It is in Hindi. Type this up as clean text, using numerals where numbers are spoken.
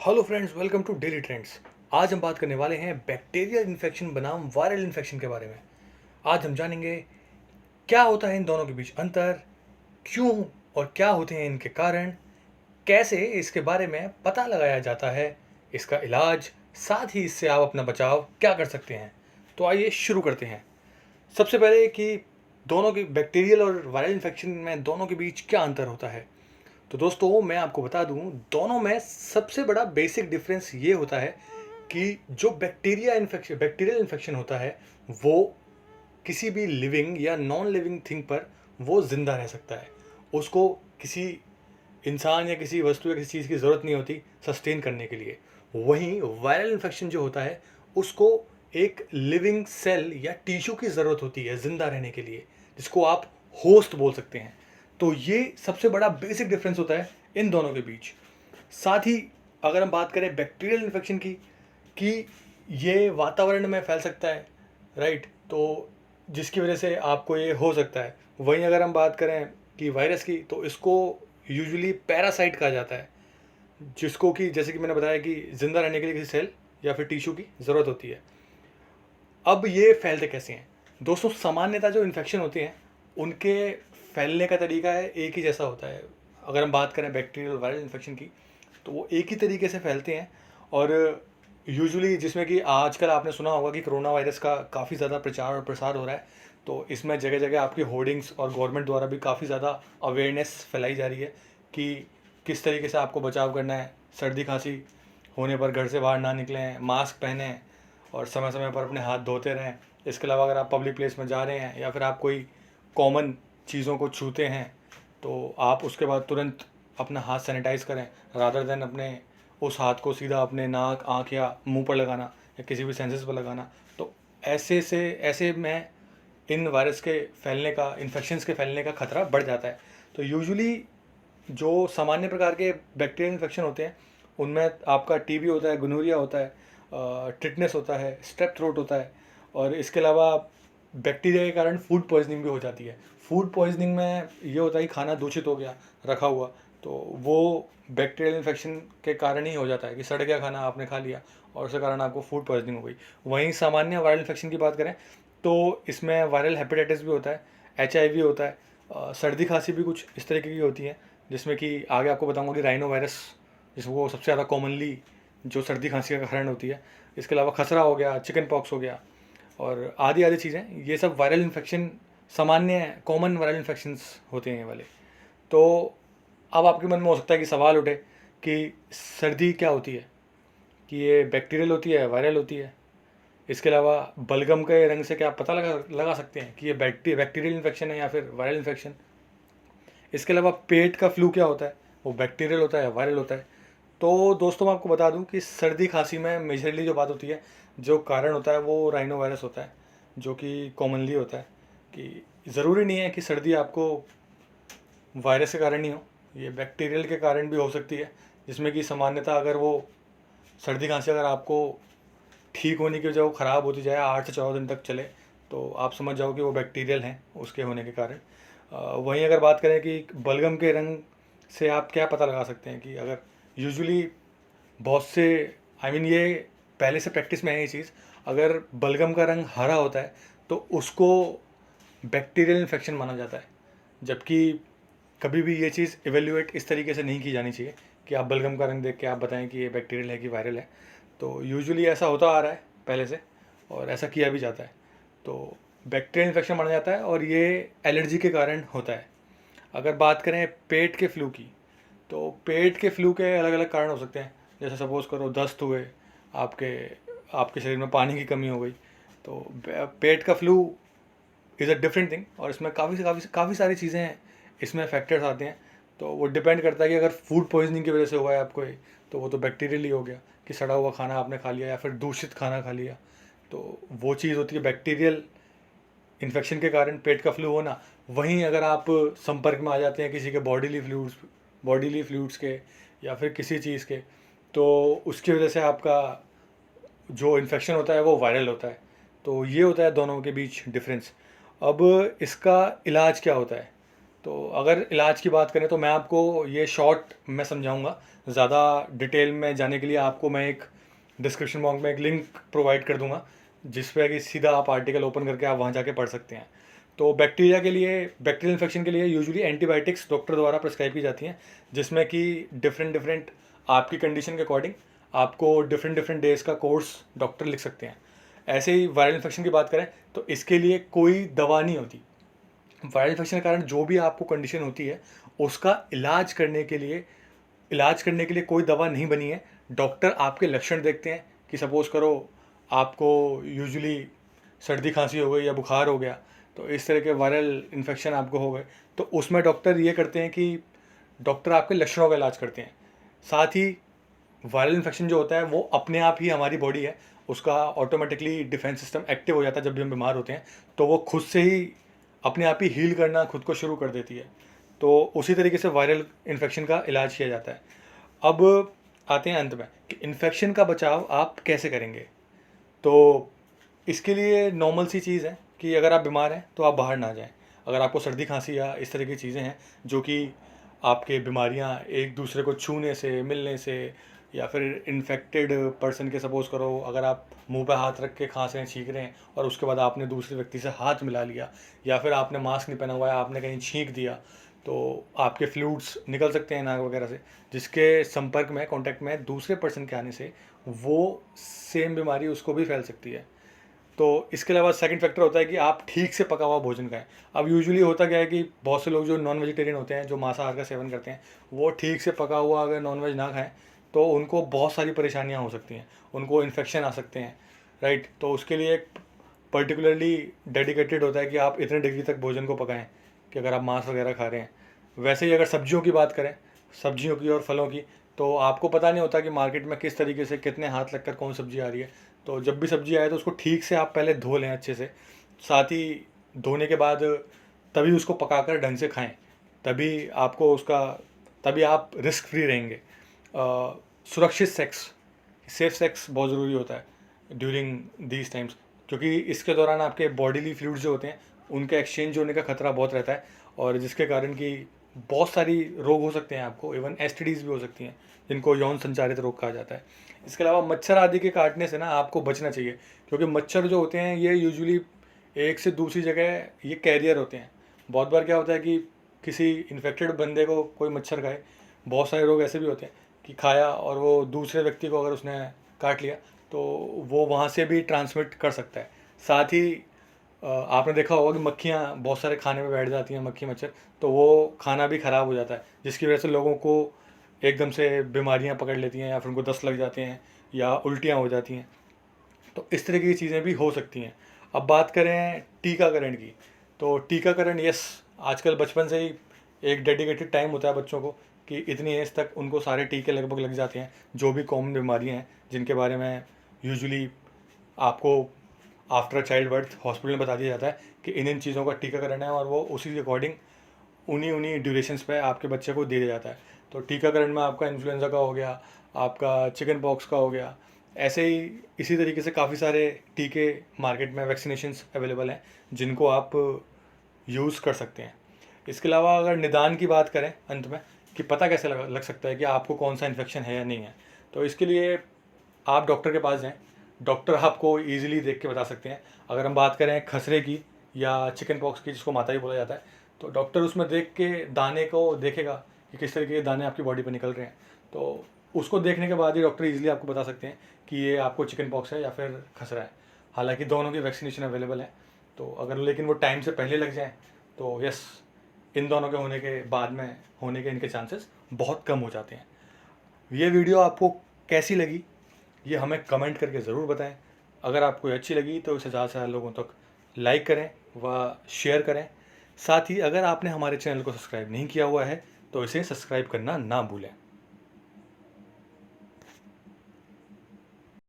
Hello friends, welcome to daily trends. आज हम बात करने वाले हैं बैक्टीरियल इन्फेक्शन बनाम वायरल इन्फेक्शन के बारे में। आज हम जानेंगे क्या होता है इन दोनों के बीच अंतर, क्यों और क्या होते हैं इनके कारण, कैसे इसके बारे में पता लगाया जाता है, इसका इलाज, साथ ही इससे आप अपना बचाव क्या कर सकते हैं। तो आइए शुरू करते हैं। सबसे पहले कि दोनों की बैक्टीरियल और वायरल इन्फेक्शन में दोनों के बीच क्या अंतर होता है। तो दोस्तों मैं आपको बता दूं, दोनों में सबसे बड़ा बेसिक डिफरेंस ये होता है कि जो बैक्टीरियल इन्फेक्शन होता है वो किसी भी लिविंग या नॉन लिविंग थिंग पर वो ज़िंदा रह सकता है। उसको किसी इंसान या किसी वस्तु या किसी चीज़ की ज़रूरत नहीं होती सस्टेन करने के लिए। वहीं वायरल इन्फेक्शन जो होता है उसको एक लिविंग सेल या टिश्यू की ज़रूरत होती है ज़िंदा रहने के लिए, जिसको आप होस्ट बोल सकते हैं। तो ये सबसे बड़ा बेसिक डिफरेंस होता है इन दोनों के बीच। साथ ही अगर हम बात करें बैक्टीरियल इन्फेक्शन की कि ये वातावरण में फैल सकता है, राइट, तो जिसकी वजह से आपको ये हो सकता है। वहीं अगर हम बात करें कि वायरस की, तो इसको यूजुअली पैरासाइट कहा जाता है, जिसको कि जैसे कि मैंने बताया कि ज़िंदा रहने के लिए किसी सेल या फिर टिश्यू की ज़रूरत होती है। अब ये फैलते कैसे हैं दोस्तों? सामान्यतः जो इन्फेक्शन होते हैं उनके फैलने का तरीका है एक ही जैसा होता है। अगर हम बात करें बैक्टीरियल वायरल इन्फेक्शन की, तो वो एक ही तरीके से फैलते हैं। और यूजुअली जिसमें कि आजकल आपने सुना होगा कि कोरोना वायरस का काफ़ी ज़्यादा प्रचार और प्रसार हो रहा है, तो इसमें जगह जगह आपकी होर्डिंग्स और गवर्नमेंट द्वारा भी काफ़ी ज़्यादा अवेयरनेस फैलाई जा रही है कि किस तरीके से आपको बचाव करना है। सर्दी खांसी होने पर घर से बाहर ना निकलें, मास्क पहनें और समय समय पर अपने हाथ धोते रहें। इसके अलावा अगर आप पब्लिक प्लेस में जा रहे हैं या फिर आप कोई कॉमन चीज़ों को छूते हैं, तो आप उसके बाद तुरंत अपना हाथ सैनिटाइज़ करें, रादर देन अपने उस हाथ को सीधा अपने नाक, आँख या मुंह पर लगाना या किसी भी सेंसेस पर लगाना। तो ऐसे में इन वायरस के फैलने का, इन्फेक्शंस के फैलने का खतरा बढ़ जाता है। तो यूजुअली जो सामान्य प्रकार के बैक्टीरियल इन्फेक्शन होते हैं उनमें आपका टीबी होता है, गोनोरिया होता है, टिटनेस होता है, स्ट्रेप थ्रोट होता है, और इसके अलावा बैक्टीरिया के कारण फूड पॉइजनिंग भी हो जाती है। फूड पॉइजनिंग में ये होता है कि खाना दूषित हो गया रखा हुआ, तो वो बैक्टीरियल इन्फेक्शन के कारण ही हो जाता है कि सड़ गया खाना आपने खा लिया और उसके कारण आपको फूड पॉइजनिंग हो गई। वहीं सामान्य वायरल इन्फेक्शन की बात करें तो इसमें वायरल हेपेटाइटिस भी होता है, HIV होता है, सर्दी खांसी भी कुछ इस तरीके की होती है, जिसमें कि आगे आपको बताऊंगा कि राइनो वायरस जिसको सबसे ज़्यादा कॉमनली जो सर्दी खांसी का कारण होती है। इसके अलावा खसरा हो गया, चिकन पॉक्स हो गया और आदि आदि चीज़ें, ये सब वायरल इन्फेक्शन, सामान्य कॉमन वायरल इन्फेक्शंस होते हैं ये वाले। तो अब आपके मन में हो सकता है कि सवाल उठे कि सर्दी क्या होती है, कि ये बैक्टीरियल होती है, वायरल होती है। इसके अलावा बलगम के रंग से क्या आप पता लगा सकते हैं कि ये बैक्टीरियल इन्फेक्शन है या फिर वायरल इन्फेक्शन। इसके अलावा पेट का फ्लू क्या होता है, वो बैक्टीरियल होता है या वायरल होता है। तो दोस्तों मैं आपको बता दूं कि सर्दी खांसी में मेजरली जो बात होती है, जो कारण होता है वो राइनो वायरस होता है, जो कि कॉमनली होता है। कि ज़रूरी नहीं है कि सर्दी आपको वायरस के कारण ही हो, ये बैक्टीरियल के कारण भी हो सकती है, जिसमें कि सामान्यतः अगर वो सर्दी खांसी अगर आपको ठीक होने की वजह वो ख़राब होती जाए, 8 से 14 दिन तक चले, तो आप समझ जाओ कि वो बैक्टीरियल हैं उसके होने के कारण। वहीं अगर बात करें कि बलगम के रंग से आप क्या पता लगा सकते हैं, कि अगर यूजुअली बहुत से ये पहले से प्रैक्टिस में है ये चीज़, अगर बलगम का रंग हरा होता है तो उसको बैक्टीरियल इन्फेक्शन माना जाता है। जबकि कभी भी ये चीज़ इवेल्युएट इस तरीके से नहीं की जानी चाहिए कि आप बलगम का रंग देख के आप बताएं कि ये बैक्टीरियल है कि वायरल है। तो यूजुअली ऐसा होता आ रहा है पहले से, और ऐसा किया भी जाता है। तो बैक्टीरियल इन्फेक्शन माना जाता है और ये एलर्जी के कारण होता है। अगर बात करें पेट के फ्लू की, तो पेट के फ्लू के अलग अलग कारण हो सकते हैं। जैसे सपोज़ करो दस्त हुए, आपके आपके शरीर में पानी की कमी हो गई, तो पेट का flu is a different thing, और इसमें काफ़ी सारी चीज़ें हैं, इसमें फैक्टर्स आते हैं। तो वो डिपेंड करता है कि अगर फूड पॉइजनिंग की वजह से हुआ है आपको ये, तो वो तो बैक्टीरियल ही हो गया कि सड़ा हुआ खाना आपने खा लिया या फिर दूषित खाना खा लिया, तो वो चीज़ होती है बैक्टीरियल इन्फेक्शन के कारण पेट का फ्लू होना। वहीं अगर आप संपर्क में आ जाते हैं किसी के बॉडीली फ्लूइड्स के या फिर किसी चीज़ के, तो उसकी वजह से आपका जो इन्फेक्शन होता है वो वायरल होता है। तो ये होता है दोनों के बीच डिफरेंस। अब इसका इलाज क्या होता है? तो अगर इलाज की बात करें तो मैं आपको ये शॉर्ट में समझाऊंगा, ज़्यादा डिटेल में जाने के लिए आपको मैं एक डिस्क्रिप्शन बॉक्स में एक लिंक प्रोवाइड कर दूंगा, जिस पे कि सीधा आप आर्टिकल ओपन करके आप वहाँ जाके पढ़ सकते हैं। तो बैक्टीरियल इन्फेक्शन के लिए यूजुअली एंटीबायोटिक्स डॉक्टर द्वारा प्रिस्क्राइब की जाती हैं, जिसमें कि डिफरेंट आपकी कंडीशन के अकॉर्डिंग आपको डिफरेंट डेज का कोर्स डॉक्टर लिख सकते हैं। ऐसे ही वायरल इन्फेक्शन की बात करें तो इसके लिए कोई दवा नहीं होती। वायरल इन्फेक्शन के कारण जो भी आपको कंडीशन होती है उसका इलाज करने के लिए कोई दवा नहीं बनी है। डॉक्टर आपके लक्षण देखते हैं कि सपोज़ करो आपको यूजुअली सर्दी खांसी हो गई या बुखार हो गया, तो इस तरह के वायरल इन्फेक्शन आपको हो गए, तो उसमें डॉक्टर ये करते हैं कि डॉक्टर आपके लक्षणों का इलाज करते हैं। साथ ही वायरल इन्फेक्शन जो होता है वो अपने आप ही हमारी बॉडी है, उसका ऑटोमेटिकली डिफेंस सिस्टम एक्टिव हो जाता है जब भी हम बीमार होते हैं, तो वो खुद से ही अपने आप ही हील करना खुद को शुरू कर देती है। तो उसी तरीके से वायरल इन्फेक्शन का इलाज किया जाता है। अब आते हैं अंत में कि इन्फेक्शन का बचाव आप कैसे करेंगे। तो इसके लिए नॉर्मल सी चीज़ है कि अगर आप बीमार हैं तो आप बाहर ना जाएं। अगर आपको सर्दी खांसी या इस तरह की चीज़ें हैं जो कि आपके बीमारियां एक दूसरे को छूने से, मिलने से, या फिर इन्फेक्टेड पर्सन के सपोज़ करो अगर आप मुंह पे हाथ रख के खांस रहे हैं, छींक रहे हैं और उसके बाद आपने दूसरे व्यक्ति से हाथ मिला लिया, या फिर आपने मास्क नहीं पहना हुआ है, आपने कहीं छींक दिया, तो आपके फ्लूइड्स निकल सकते हैं नाक वगैरह से, जिसके संपर्क में, कांटेक्ट में दूसरे पर्सन के आने से वो सेम बीमारी उसको भी फैल सकती है। तो इसके अलावा सेकंड फैक्टर होता है कि आप ठीक से पका हुआ भोजन खाएं। अब यूजुअली होता क्या है कि बहुत से लोग जो नॉन वेजिटेरियन होते हैं, जो मांसाहार का सेवन करते हैं, वो ठीक से पका हुआ अगर नॉन वेज ना खाएं तो उनको बहुत सारी परेशानियां हो सकती हैं, उनको इन्फेक्शन आ सकते हैं, राइट। तो उसके लिए एक पर्टिकुलरली डेडिकेटेड होता है कि आप इतने डिग्री तक भोजन को पकाएं कि अगर आप मांस वगैरह खा रहे हैं। वैसे ही अगर सब्जियों की बात करें, सब्जियों की और फलों की, तो आपको पता नहीं होता कि मार्केट में किस तरीके से कितने हाथ लगकर कौन सब्जी आ रही है। तो जब भी सब्जी आए तो उसको ठीक से आप पहले धो लें अच्छे से, साथ ही धोने के बाद तभी उसको पकाकर ढंग से खाएं, तभी आप रिस्क फ्री रहेंगे। सुरक्षित सेफ सेक्स बहुत ज़रूरी होता है ड्यूरिंग दीज टाइम्स, क्योंकि इसके दौरान आपके बॉडीली फ्लूइड्स जो होते हैं उनके एक्सचेंज होने का खतरा बहुत रहता है, और जिसके कारण कि बहुत सारी रोग हो सकते हैं आपको, इवन एसटीडीज़ भी हो सकती हैं जिनको यौन संचारित रोग कहा जाता है। इसके अलावा मच्छर आदि के काटने से ना आपको बचना चाहिए, क्योंकि मच्छर जो होते हैं ये यूजुअली एक से दूसरी जगह ये कैरियर होते हैं। बहुत बार क्या होता है कि किसी इन्फेक्टेड बंदे को कोई मच्छर खाए, बहुत सारे लोग ऐसे भी होते हैं कि खाया और वो दूसरे व्यक्ति को अगर उसने काट लिया तो वो वहाँ से भी ट्रांसमिट कर सकता है। साथ ही आपने देखा होगा कि मक्खियाँ बहुत सारे खाने में बैठ जाती हैं, मक्खी मच्छर, तो वो खाना भी ख़राब हो जाता है, जिसकी वजह से लोगों को एकदम से बीमारियाँ पकड़ लेती हैं, या फिर उनको दस्त लग जाते हैं या उल्टियाँ हो जाती हैं। तो इस तरह की चीज़ें भी हो सकती हैं। अब बात करें टीकाकरण की, तो टीकाकरण यस, आजकल बचपन से ही एक डेडिकेटेड टाइम होता है बच्चों को कि इतनी एज तक उनको सारे टीके लगभग लग जाते हैं, जो भी कॉमन बीमारियाँ हैं जिनके बारे में यूजुअली आपको आफ्टर चाइल्ड बर्थ हॉस्पिटल में बता दिया जाता है कि इन चीज़ों का टीकाकरण है, और वो उसी के अकॉर्डिंग उन्हीं ड्यूरेशंस पे आपके बच्चे को दे दिया जाता है। तो टीकाकरण में आपका इन्फ्लुएंजा का हो गया, आपका चिकन पॉक्स का हो गया, ऐसे ही इसी तरीके से काफ़ी सारे टीके मार्केट में, वैक्सीनेशंस अवेलेबल हैं जिनको आप यूज़ कर सकते हैं। इसके अलावा अगर निदान की बात करें अंत में कि पता कैसे लग सकता है कि आपको कौन सा इन्फेक्शन है या नहीं है, तो इसके लिए आप डॉक्टर के पास जाएं। डॉक्टर आपको ईजिली देख के बता सकते हैं। अगर हम बात करें खसरे की या चिकन पॉक्स की, जिसको माताई बोला जाता है, तो डॉक्टर उसमें देख के दाने को देखेगा कि किस तरीके के दाने आपकी बॉडी पर निकल रहे हैं, तो उसको देखने के बाद ही डॉक्टर ईजिली आपको बता सकते हैं कि ये आपको चिकन पॉक्स है या फिर खसरा है। हालांकि दोनों की वैक्सीनेशन अवेलेबल है, तो अगर लेकिन वो टाइम से पहले लग जाए तो यस, इन दोनों के होने के बाद में होने के इनके चांसेस बहुत कम हो जाते हैं। ये वीडियो आपको कैसी लगी ये हमें कमेंट करके ज़रूर बताएं। अगर आपको अच्छी लगी तो इसे ज़्यादा से ज़्यादा लोगों तक लाइक करें व शेयर करें। साथ ही अगर आपने हमारे चैनल को सब्सक्राइब नहीं किया हुआ है तो इसे सब्सक्राइब करना ना भूलें।